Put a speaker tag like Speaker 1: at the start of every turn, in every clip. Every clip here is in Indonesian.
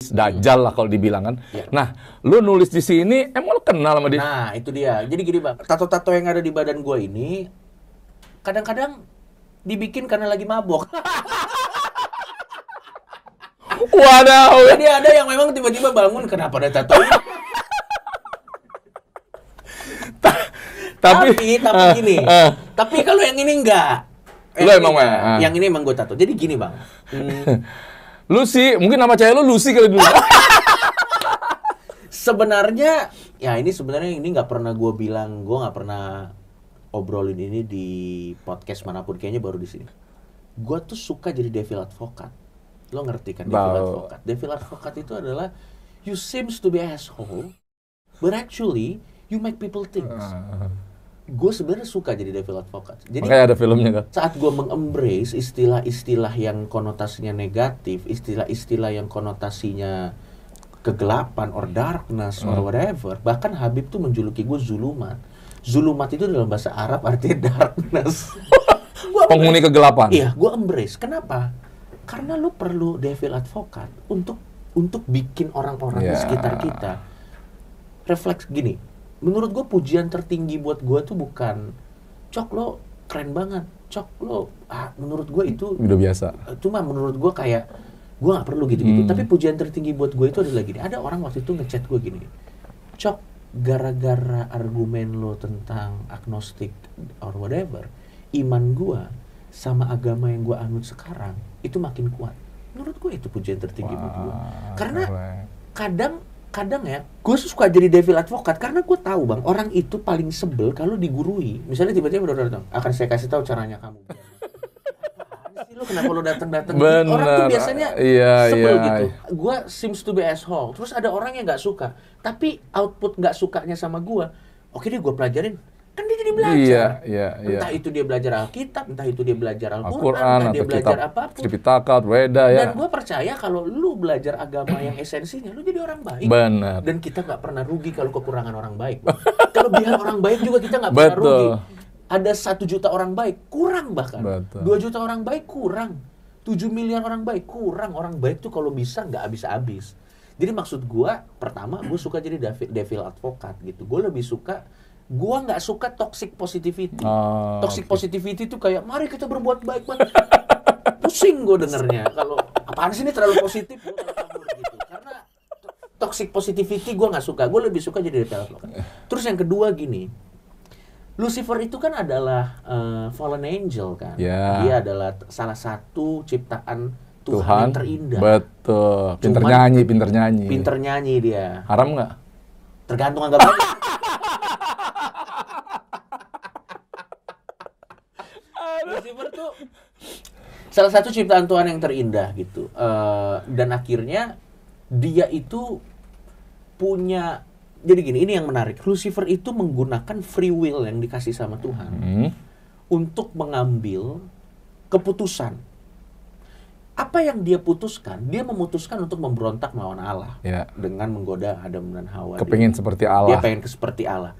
Speaker 1: iblis, dajjal lah kalau dibilang kan.
Speaker 2: Iya.
Speaker 1: Nah, lu nulis di sini, emang lu kenal sama dia?
Speaker 2: Nah, itu dia. Jadi gini bang, tato-tato yang ada di badan gue ini kadang-kadang dibikin karena lagi mabok.
Speaker 1: Waduh.
Speaker 2: Jadi ada yang memang tiba-tiba bangun, kenapa ada tato ini? tapi gini. Tapi kalau yang ini enggak.
Speaker 1: Lu emang
Speaker 2: yang ini emang gue tato. Jadi gini bang.
Speaker 1: Lucy, mungkin nama cewek lu Lucy kali dulu.
Speaker 2: Sebenarnya, ya ini nggak pernah gue bilang, gue nggak pernah obrolin ini di podcast manapun, kayaknya baru di sini. Gue tuh suka jadi devil advocate. Lo ngerti kan devil advocate? Devil advocate itu adalah you seems to be asshole, but actually you make people think. Gue sebenarnya suka jadi devil advocate. Jadi
Speaker 1: makanya ada filmnya kan.
Speaker 2: saat gue mengembrace istilah-istilah yang konotasinya negatif, istilah-istilah yang konotasinya kegelapan or darkness or whatever, bahkan Habib tuh menjuluki gue zulumat. Zulumat itu dalam bahasa Arab artinya darkness.
Speaker 1: Penghuni kegelapan.
Speaker 2: Iya, gue embrace. Kenapa? Karena lu perlu devil advocate untuk bikin orang-orang di sekitar kita refleks gini. Menurut gue pujian tertinggi buat gue tuh bukan Cok lo keren banget, Cok lo menurut gue itu
Speaker 1: udah biasa.
Speaker 2: Cuma menurut gue kayak gue nggak perlu gitu-gitu. Tapi pujian tertinggi buat gue itu adalah gini. Ada orang waktu itu ngechat gue gini, Cok, gara-gara argumen lo tentang agnostik or whatever, iman gue sama agama yang gue anut sekarang itu makin kuat. Menurut gue itu pujian tertinggi buat gue. Karena kadang ya, gue suka jadi devil advocate karena gue tahu bang, orang itu paling sebel kalau digurui. Misalnya tiba-tiba udah datang, akan saya kasih tahu caranya kamu. Lu kenapa lu datang-datang? Orang tuh biasanya sebel gitu. Gue seems to be asshole. Terus ada orang yang nggak suka, tapi output nggak sukanya sama gue. Oke deh, gue pelajarin. Kan dia jadi belajar. Entah itu dia belajar Alkitab, entah itu dia belajar Al-Quran, entah dia belajar apapun.
Speaker 1: Tripitaka, Weda ya.
Speaker 2: Dan gue percaya kalau lu belajar agama yang esensinya, lu jadi orang baik.
Speaker 1: Benar.
Speaker 2: Dan kita nggak pernah rugi kalau kekurangan orang baik. Kelebihan orang baik juga kita nggak pernah rugi. Ada 1 juta orang baik, kurang bahkan. 2 juta orang baik, kurang. 7 miliar orang baik, kurang. Orang baik tuh kalau bisa nggak habis-habis. Jadi maksud gue, pertama gue suka jadi devil advocate gitu. Gue lebih suka, gue nggak suka toxic positivity. Toxic positivity itu kayak, mari kita berbuat baik banget. Pusing gue dengernya. Kalau apaan sih ini terlalu positif, gue malah kabur gitu. Karena toxic positivity gue nggak suka. Gue lebih suka jadi devil advocate. Terus yang kedua gini, Lucifer itu kan adalah fallen angel kan. Dia adalah salah satu ciptaan Tuhan yang terindah.
Speaker 1: Betul. Pinter nyanyi dia. Haram nggak?
Speaker 2: Tergantung agamanya. Lucifer tuh salah satu ciptaan Tuhan yang terindah gitu. Dan akhirnya dia itu punya, jadi gini, ini yang menarik. Lucifer itu menggunakan free will yang dikasih sama Tuhan untuk mengambil keputusan. Apa yang dia putuskan? Dia memutuskan untuk memberontak melawan Allah dengan menggoda Adam dan Hawa.
Speaker 1: Kepingin seperti Allah.
Speaker 2: Dia pengen seperti Allah.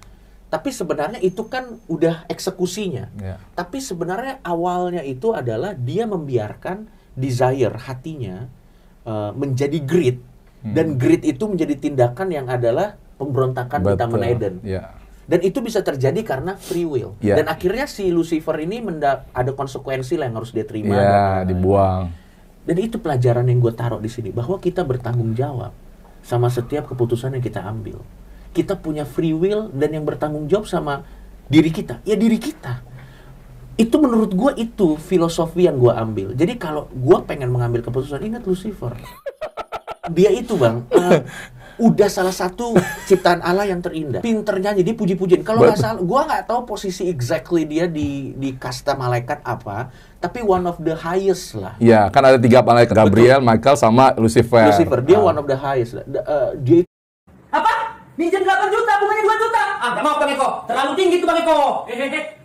Speaker 2: Tapi sebenarnya itu kan udah eksekusinya. Tapi sebenarnya awalnya itu adalah dia membiarkan desire hatinya menjadi greed. Dan greed itu menjadi tindakan yang adalah pemberontakan di Taman Eden. Dan itu bisa terjadi karena free will. Dan akhirnya si Lucifer ini ada konsekuensi lah yang harus dia terima.
Speaker 1: Dibuang.
Speaker 2: Dan itu pelajaran yang gue taruh di sini, bahwa kita bertanggung jawab sama setiap keputusan yang kita ambil. Kita punya free will, dan yang bertanggung jawab sama diri kita, ya diri kita. Itu menurut gue itu filosofi yang gue ambil. Jadi kalau gue pengen mengambil keputusan, ingat Lucifer. Dia itu bang, udah salah satu ciptaan Allah yang terindah. Pinter nyanyi, dia puji-pujian. Kalau nggak salah, gue nggak tahu posisi exactly dia di kasta malaikat apa, tapi one of the highest lah.
Speaker 1: Iya, kan ada 3 malaikat, Gabriel, Michael, sama Lucifer.
Speaker 2: Dia one of the highest. Dia
Speaker 3: apa? Minjem 8 juta, bunganya 2 juta. Nggak mau Bang Eko, terlalu tinggi tuh Bang Eko.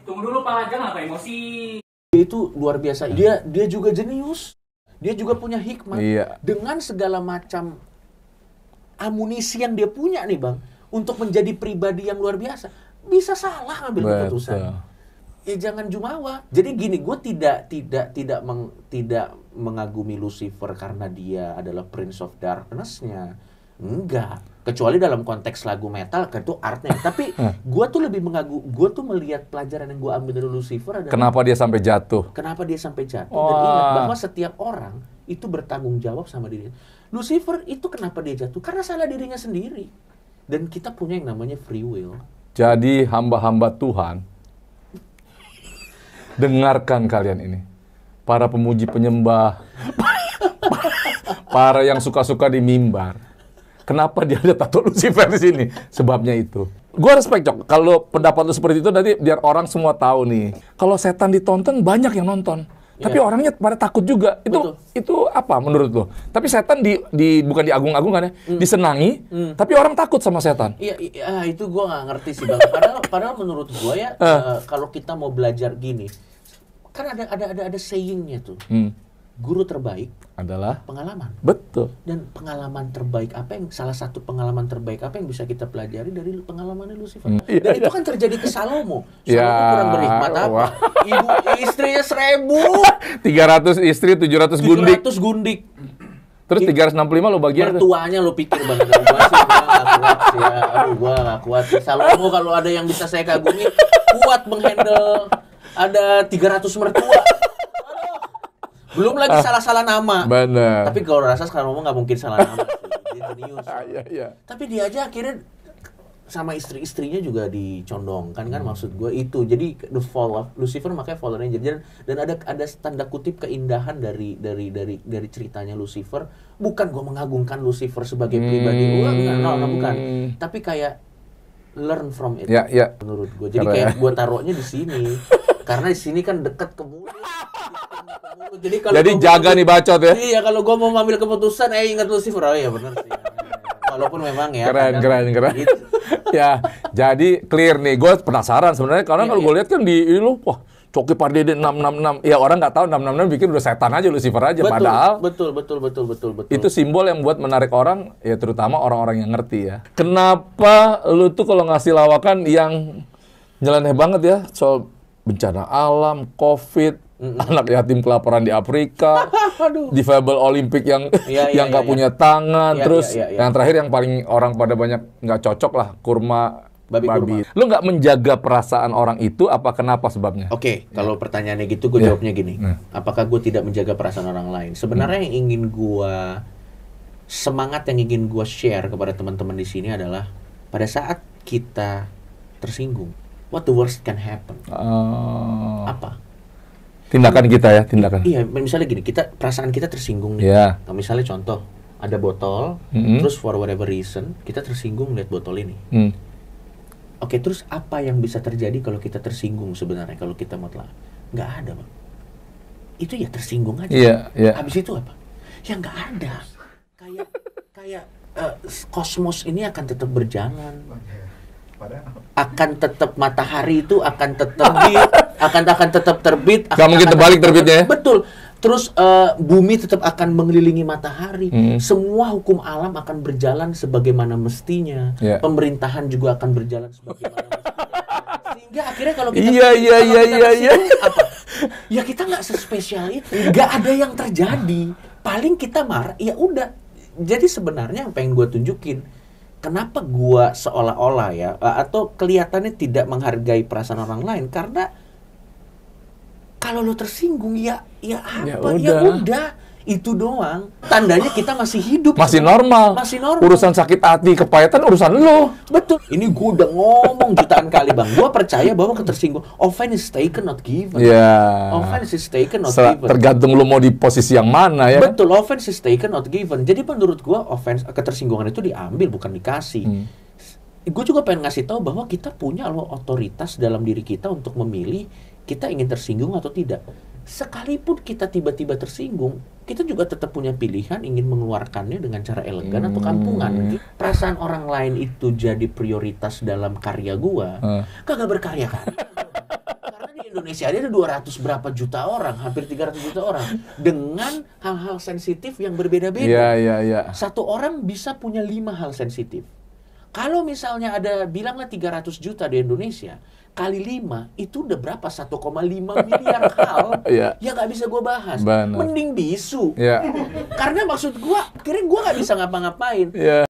Speaker 3: Tunggu dulu Pak, jangan apa emosi.
Speaker 2: Dia itu luar biasa. Dia juga jenius. Dia juga punya hikmah. Dengan segala macam amunisi yang dia punya nih bang, untuk menjadi pribadi yang luar biasa, bisa salah ngambil keputusan. Ya jangan jumawa. Jadi gini, gue tidak mengagumi Lucifer karena dia adalah Prince of Darkness-nya. Enggak. Kecuali dalam konteks lagu metal, itu artnya. Tapi gue tuh lebih gue tuh melihat pelajaran yang gue ambil dari Lucifer adalah
Speaker 1: kenapa dia sampai jatuh.
Speaker 2: Kenapa dia sampai jatuh. Dan ingat bahwa setiap orang itu bertanggung jawab sama dirinya. Lucifer itu kenapa dia jatuh? Karena salah dirinya sendiri. Dan kita punya yang namanya free will.
Speaker 1: Jadi hamba-hamba Tuhan, dengarkan kalian ini. Para pemuji penyembah, para yang suka-suka di mimbar. Kenapa dia ada tato Lucifer di sini? Sebabnya itu. Gue respect, Cok. Kalau pendapat lu seperti itu, nanti biar orang semua tahu nih. Kalau setan ditonton, banyak yang nonton. Tapi orangnya pada takut juga. Itu apa menurut lo? Tapi setan bukan diagung-agungkan ya, disenangi. Tapi orang takut sama setan.
Speaker 2: Iya, itu gue nggak ngerti sih bang. Padahal menurut gue ya, kalau kita mau belajar gini, kan ada sayingnya tuh. Guru terbaik
Speaker 1: adalah
Speaker 2: pengalaman.
Speaker 1: Betul.
Speaker 2: Dan pengalaman terbaik salah satu pengalaman terbaik apa yang bisa kita pelajari dari pengalaman Lucifer. Dan itu kan terjadi ke Salomo. Salomo kurang berhikmat apa? Ibu istrinya 1.000.
Speaker 1: 300 istri, 700 gundik.
Speaker 2: 700 gundik.
Speaker 1: Terus 365 lo bagian.
Speaker 2: Mertuanya lo pikir banget. Gua sih gak kuat sih ya. Gua gak kuat sih. Salomo kalau ada yang bisa saya kagumi, kuat menghandle ada 300 mertua. Belum lagi salah-salah nama.
Speaker 1: Benar.
Speaker 2: Tapi kalau rasa sekarang ngomong nggak mungkin salah nama sih. Dia jenius.
Speaker 1: Iya.
Speaker 2: Tapi dia aja akhirnya sama istri-istrinya juga dicondongkan kan, maksud gue itu. Jadi the fall of Lucifer makanya fallen angel. Dan ada tanda kutip keindahan dari ceritanya Lucifer. Bukan gue mengagungkan Lucifer sebagai pribadi. Bukan. Tapi kayak learn from it.
Speaker 1: Ya.
Speaker 2: Menurut gue. Jadi kayak gue taruhnya di sini. Karena di sini kan dekat ke mulut. Jadi
Speaker 1: jaga nih bacot ya.
Speaker 2: Iya, kalau gue mau ngambil keputusan, ingat Lucifer. Oh iya benar sih. Walaupun memang ya.
Speaker 1: Keren.
Speaker 2: Gitu.
Speaker 1: Ya, jadi clear nih. Gue penasaran sebenarnya karena kalau gue lihat kan di lu, wah, Coki Pardede 666. Ya orang nggak tahu 666 bikin udah setan aja, Lucifer aja. Padahal
Speaker 2: betul.
Speaker 1: Itu simbol yang buat menarik orang, ya terutama orang-orang yang ngerti ya. Kenapa lu tuh kalau ngasih lawakan yang nyeleneh banget ya soal bencana alam, COVID, anak yatim kelaparan di Afrika, difabel Olimpik yang nggak punya tangan, terus yang terakhir yang paling orang pada banyak nggak cocok lah, kurma babi. Lu nggak menjaga perasaan orang itu, apa kenapa sebabnya?
Speaker 2: Oke, kalau pertanyaannya gitu, gue jawabnya gini. Apakah gue tidak menjaga perasaan orang lain? Sebenarnya yang ingin gue, semangat yang ingin gue share kepada teman-teman di sini adalah, pada saat kita tersinggung, what the worst can happen? Apa?
Speaker 1: Tindakan kita ya, tindakan.
Speaker 2: Iya, misalnya gini, perasaan kita tersinggung nih.
Speaker 1: Yeah.
Speaker 2: Nah, misalnya contoh, ada botol, terus for whatever reason, kita tersinggung lihat botol ini. Oke, terus apa yang bisa terjadi kalau kita tersinggung sebenarnya, kalau kita mau telah? Nggak ada, Bang. Itu ya tersinggung aja.
Speaker 1: Iya.
Speaker 2: Habis itu apa? Ya nggak ada. Kayak kosmos ini akan tetap berjalan. Akan tetap matahari itu akan tetap terbit,
Speaker 1: Gak mungkin terbalik terbitnya ya?
Speaker 2: Betul. Terus bumi tetap akan mengelilingi matahari. Semua hukum alam akan berjalan sebagaimana mestinya. Pemerintahan juga akan berjalan sebagaimana mestinya. Sehingga akhirnya kalau kita apa? Ya kita nggak sespesial itu. Nggak ada yang terjadi. Paling kita marah, ya udah. Jadi sebenarnya yang pengen gue tunjukin, kenapa gua seolah-olah ya, atau kelihatannya tidak menghargai perasaan orang lain, karena kalau lo tersinggung ya apa? Ya udah, itu doang. Tandanya kita masih hidup.
Speaker 1: Masih normal. Urusan sakit hati, kepahitan urusan lo.
Speaker 2: Betul. Ini gua udah ngomong jutaan kali, Bang. Gua percaya bahwa ketersinggung, offense is taken not given. Offense is taken not given.
Speaker 1: Tergantung lo mau di posisi yang mana ya.
Speaker 2: Betul, offense is taken not given. Jadi menurut gua ketersinggungan itu diambil, bukan dikasih. Gue juga pengen ngasih tahu bahwa kita punya otoritas dalam diri kita untuk memilih kita ingin tersinggung atau tidak. Sekalipun kita tiba-tiba tersinggung, kita juga tetap punya pilihan ingin mengeluarkannya dengan cara elegan atau kampungan. Perasaan orang lain itu jadi prioritas dalam karya gua, kagak berkarya kan? Karena di Indonesia ada 200 berapa juta orang, hampir 300 juta orang, dengan hal-hal sensitif yang berbeda-beda.
Speaker 1: Iya.
Speaker 2: Satu orang bisa punya 5 hal sensitif. Kalau misalnya ada, bilanglah 300 juta di Indonesia, kali 5, itu udah berapa? 1,5 miliar hal
Speaker 1: Iya.
Speaker 2: yang nggak bisa gue bahas.
Speaker 1: Benar.
Speaker 2: Mending bisu.
Speaker 1: Iya.
Speaker 2: Karena maksud gue, akhirnya gue nggak bisa ngapa-ngapain.
Speaker 1: Iya.